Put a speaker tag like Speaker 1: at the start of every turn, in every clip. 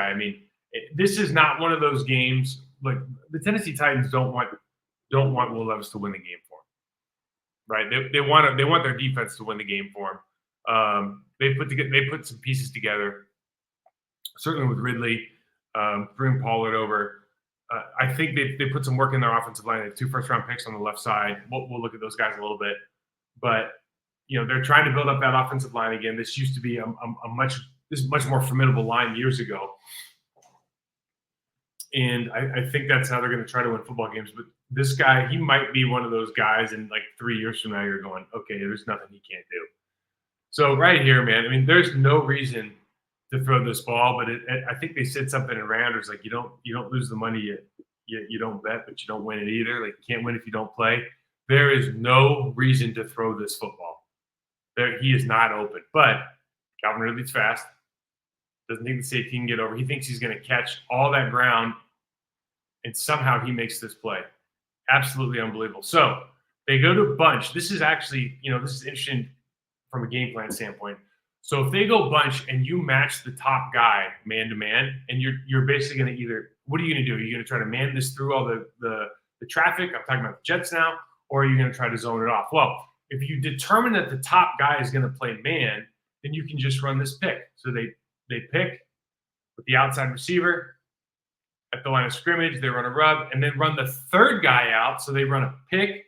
Speaker 1: guy. I mean, this is not one of those games. Like the Tennessee Titans don't want Will Levis to win the game for them, right? They want their defense to win the game for them. They put some pieces together. Certainly with Ridley, bring Pollard over. I think they put some work in their offensive line. They have 2 first-round picks on the left side. We'll look at those guys a little bit, but they're trying to build up that offensive line again. This used to be a much more formidable line years ago, and I think that's how they're going to try to win football games. But this guy, he might be one of those guys, and like 3 years from now, you're going, okay, there's nothing he can't do. So right here, man, I mean, there's no reason to throw this ball, but I think they said something in Rounders like you don't lose the money you don't bet, but you don't win it either. Like you can't win if you don't play. There is no reason to throw this football. He is not open, but Calvin Ridley's fast. Doesn't think the safety can get over. He thinks he's going to catch all that ground, and somehow he makes this play. Absolutely unbelievable. So they go to bunch. This is actually, this is interesting from a game plan standpoint. So if they go bunch and you match the top guy man to man, and you're basically going to either, what are you going to do? Are you going to try to man this through all the traffic? I'm talking about the Jets now, or are you going to try to zone it off? Well, if you determine that the top guy is going to play man, then you can just run this pick. So they pick with the outside receiver at the line of scrimmage. They run a rub and then run the third guy out. So they run a pick.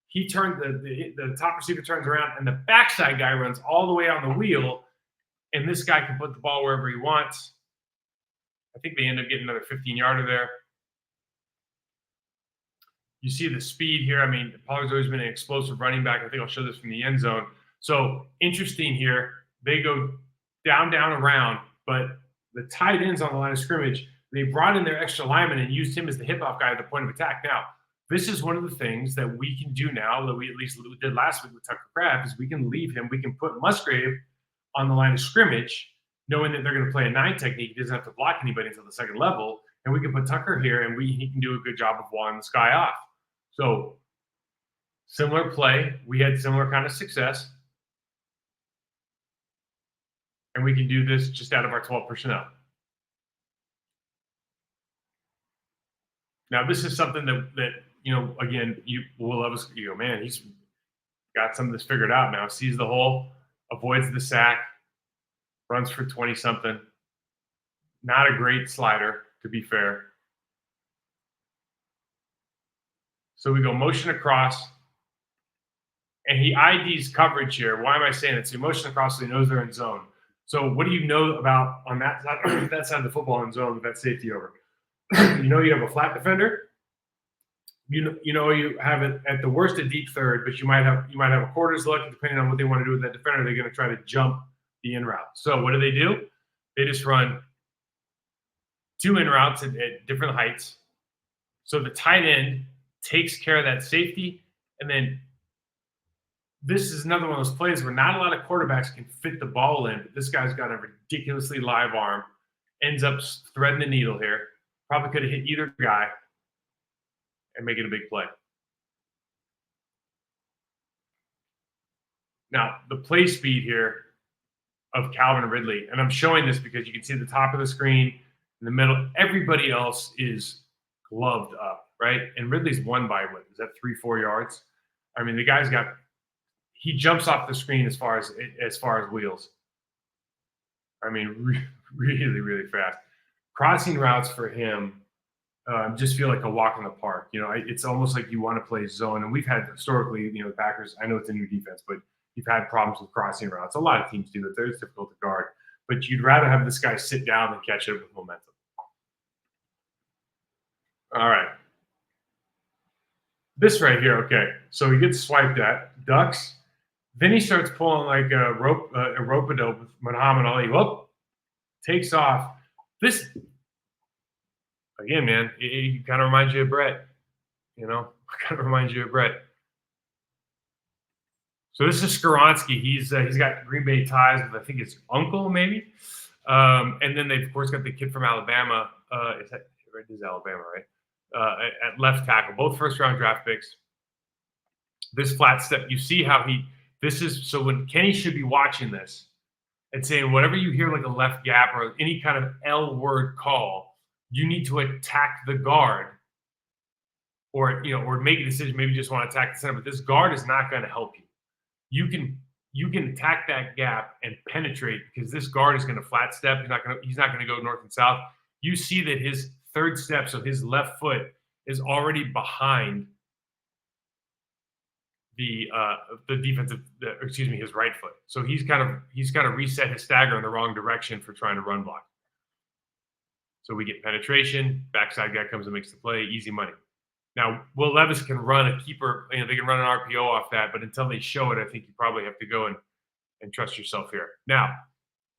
Speaker 1: He turns the top receiver turns around, and the backside guy runs all the way on the wheel, and this guy can put the ball wherever he wants. I think they end up getting another 15-yarder there. You see the speed here. I mean, Pollard's always been an explosive running back. I think I'll show this from the end zone. So interesting here. They go down, around, but the tight ends on the line of scrimmage, they brought in their extra lineman and used him as the hip-off guy at the point of attack. Now, this is one of the things that we can do now that we at least did last week with Tucker Kraft is we can leave him. We can put Musgrave on the line of scrimmage, knowing that they're going to play a 9 technique. He doesn't have to block anybody until the second level. And we can put Tucker here, and he can do a good job of walling this guy off. So similar play. We had similar kind of success. And we can do this just out of our 12 personnel. Now, this is something that again, Will Levis, man, he's got some of this figured out now. Sees the hole, avoids the sack, runs for 20-something. Not a great slider, to be fair. So we go motion across, and he IDs coverage here. Why am I saying it? So motion across so he knows they're in zone. So what do you know about on that side, that side of the football in zone with that safety over? You have a flat defender. You have it at the worst a deep third, but you might have a quarters look depending on what they want to do with that defender. They're going to try to jump the in route. So what do? They just run 2 in routes at different heights. So the tight end takes care of that safety, and then this is another one of those plays where not a lot of quarterbacks can fit the ball in, but this guy's got a ridiculously live arm, ends up threading the needle here. Probably could have hit either guy and make it a big play. Now, the play speed here of Calvin Ridley, and I'm showing this because you can see the top of the screen, in the middle, everybody else is gloved up, right? And Ridley's won by, what, is that 3-4 yards? I mean, the guy's he jumps off the screen as far as wheels. I mean, really, really fast. Crossing routes for him just feel like a walk in the park. It's almost like you want to play zone. And we've had historically, the Packers, I know it's a new defense, but you've had problems with crossing routes. A lot of teams do it. They're difficult to guard. But you'd rather have this guy sit down than catch it with momentum. All right. This right here, okay. So he gets swiped at, ducks. Then he starts pulling like a rope-a-dope with Muhammad Ali. Whoop, takes off. This, again, man, it kind of reminds you of Brett. Kind of reminds you of Brett. So this is Skoronski. He's got Green Bay ties with, I think, his uncle, maybe. And then they've, of course, got the kid from Alabama. This is Alabama, right? At left tackle. Both first-round draft picks. This flat step, you see how this is, so when Kenny should be watching this, and saying whatever you hear like a left gap or any kind of L word call, you need to attack the guard or or make a decision. Maybe you just want to attack the center, but this guard is not going to help you. You can attack that gap and penetrate because this guard is going to flat step. He's not going to go north and south. You see that his third step, so his left foot is already behind the defensive, his right foot. So he's got to reset his stagger in the wrong direction for trying to run block. So we get penetration. Backside guy comes and makes the play. Easy money. Now, Will Levis can run a keeper. They can run an RPO off that, but until they show it, I think you probably have to go and trust yourself here. Now,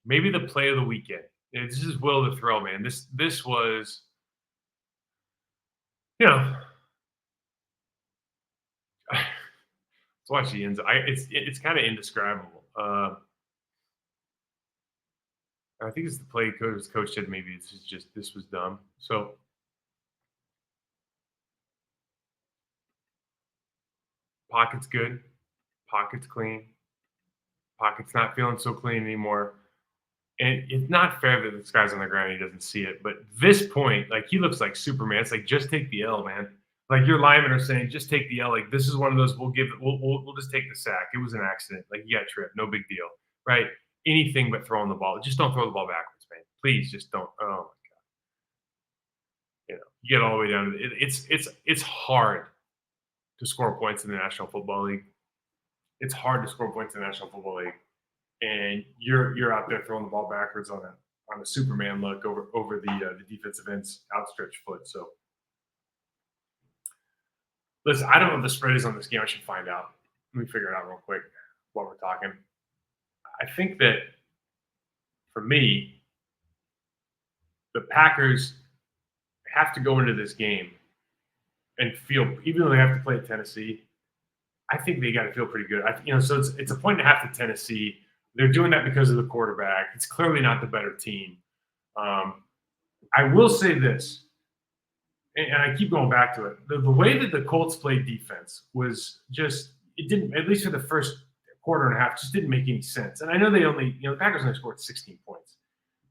Speaker 1: maybe the play of the weekend. This is Will the Thrill, man. This was, let's watch the ends. It's kind of indescribable. I think it's the play coach said maybe this was dumb. So pocket's good, pocket's clean, pocket's not feeling so clean anymore. And it's not fair that this guy's on the ground and he doesn't see it. But this point, like he looks like Superman. It's like just take the L, man. Like your linemen are saying, just take the L. Like this is one of those we'll just take the sack. It was an accident. Like you got tripped, no big deal, right? Anything but throwing the ball. Just don't throw the ball backwards, man. Please, just don't. Oh my god. You get all the way down to it's hard to score points in the National Football League. It's hard to score points in the National Football League, and you're out there throwing the ball backwards on a Superman look over the defensive end's outstretched foot. So, listen, I don't know what the spread is on this game. I should find out. Let me figure it out real quick while we're talking. I think that for me, the Packers have to go into this game and feel, even though they have to play at Tennessee, I think they got to feel pretty good. So it's a point and a half to Tennessee. They're doing that because of the quarterback. It's clearly not the better team. I will say this, and I keep going back to it. The way that the Colts played defense was just, it didn't, at least for the first quarter and a half, just didn't make any sense. And I know the Packers only scored 16 points,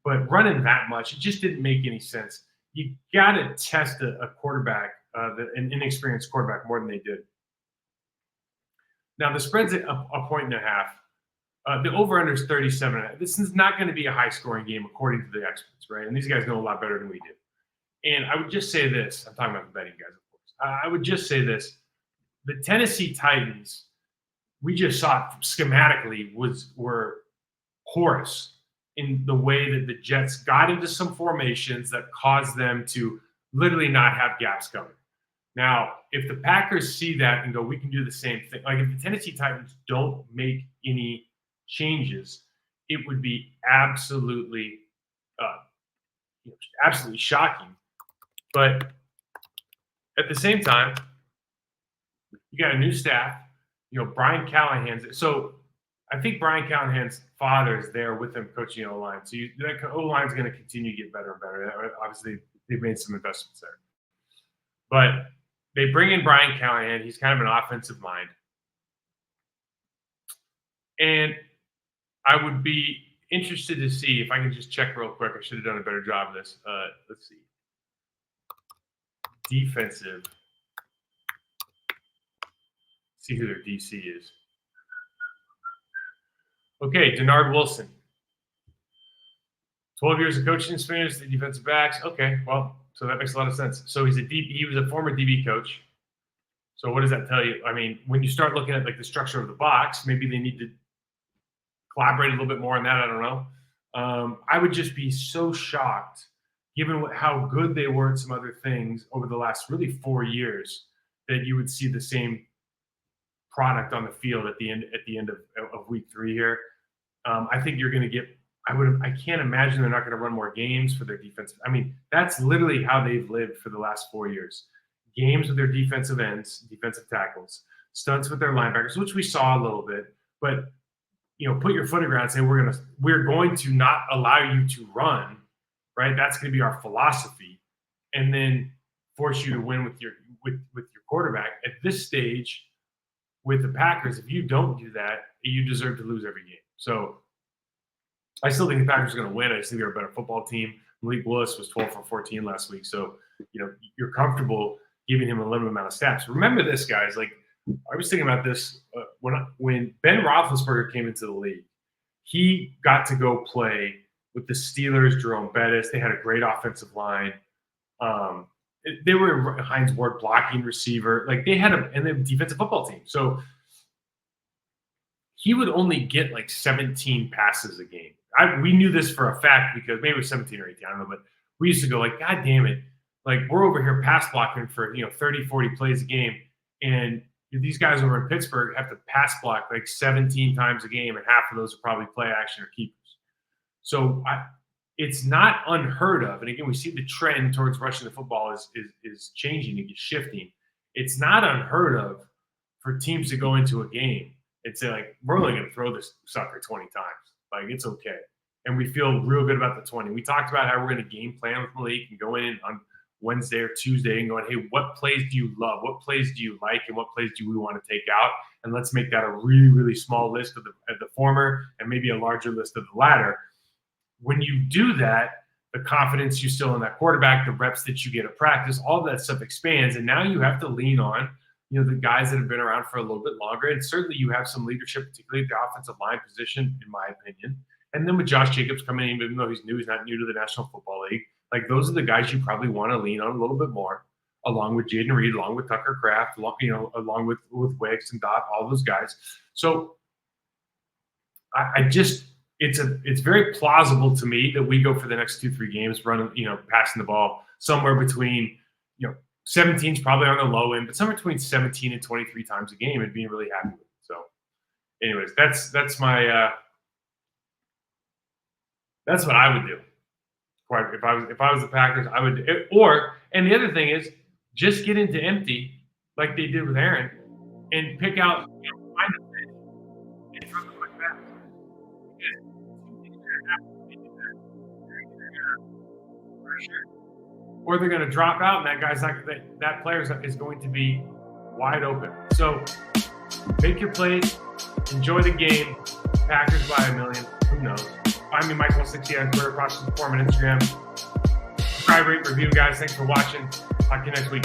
Speaker 1: but running that much, it just didn't make any sense. You got to test a quarterback, an inexperienced quarterback, more than they did. Now, the spread's at a point and a half. The over-under is 37. This is not going to be a high-scoring game, according to the experts, right? And these guys know a lot better than we do. And I would just say this. I'm talking about the betting guys, of course. I would just say this. The Tennessee Titans, we just saw it schematically, were porous in the way that the Jets got into some formations that caused them to literally not have gaps covered. Now, if the Packers see that and go, we can do the same thing. Like if the Tennessee Titans don't make any changes, it would be absolutely shocking. But at the same time, you got a new staff. Brian Callahan's. So I think Brian Callahan's father is there with him coaching O-line. So that O-line is going to continue to get better and better. Obviously, they've made some investments there. But they bring in Brian Callahan. He's kind of an offensive mind. And I would be interested to see if I can just check real quick. I should have done a better job of this. Let's see. Defensive. See who their DC is. Okay, Denard Wilson. 12 years of coaching experience, the defensive backs. Okay, well, so that makes a lot of sense. So he was a former DB coach. So what does that tell you? I mean, when you start looking at like the structure of the box, maybe they need to collaborate a little bit more on that. I don't know. I would just be so shocked, given how good they were at some other things over the last really 4 years, that you would see the same product on the field at the end of week 3 here. I think you're going to get. I can't imagine they're not going to run more games for their defense. I mean, that's literally how they've lived for the last 4 years. Games with their defensive ends, defensive tackles, stunts with their linebackers, which we saw a little bit. But put your foot in the ground and say we're going to not allow you to run, right? That's going to be our philosophy, and then force you to win with your quarterback. At this stage, with the Packers, if you don't do that, you deserve to lose every game. So I still think the Packers are going to win. I just think they're a better football team. Malik Willis was 12 for 14 last week. So, you're comfortable giving him a limited amount of snaps. Remember this, guys. Like, I was thinking about this when Ben Roethlisberger came into the league. He got to go play with the Steelers, Jerome Bettis. They had a great offensive line. They were Hines Ward blocking receiver. Like, they had a defensive football team. So he would only get like 17 passes a game. We knew this for a fact because maybe it was 17 or 18, I don't know, but we used to go like, God damn it. Like, we're over here pass blocking for, 30, 40 plays a game. And these guys over in Pittsburgh have to pass block like 17 times a game, and half of those are probably play action or keepers. So it's not unheard of. And again, we see the trend towards rushing the football is changing and shifting. It's not unheard of for teams to go into a game and say, like, we're only going to throw this sucker 20 times. Like, it's okay. And we feel real good about the 20. We talked about how we're going to game plan with Malik and go in on Wednesday or Tuesday and going, hey, what plays do you love? What plays do you like? And what plays do we want to take out? And let's make that a really, really small list of the former and maybe a larger list of the latter. When you do that, the confidence you still in that quarterback, the reps that you get at practice, all that stuff expands. And now you have to lean on, the guys that have been around for a little bit longer. And certainly you have some leadership, particularly the offensive line position, in my opinion. And then with Josh Jacobs coming in, even though he's new, he's not new to the National Football League. Like, those are the guys you probably want to lean on a little bit more, along with Jaden Reed, along with Tucker Kraft, along with Wicks and Dot, all those guys. So it's very plausible to me that we go for the next 2-3 games running, passing the ball somewhere between, 17 is probably on the low end, but somewhere between 17 and 23 times a game and being really happy with it. So anyways, that's my that's what I would do. If I was the Packers, I would. And the other thing is, just get into empty like they did with Aaron, and pick out find a pitch and throw the quick pass. Or they're going to drop out, and that player is going to be wide open. So make your plays, enjoy the game. Packers by a million. Who knows? Find me, Mike160 on Twitter, Process Perform on Instagram. Subscribe, rate, review, guys. Thanks for watching. Talk to you next week.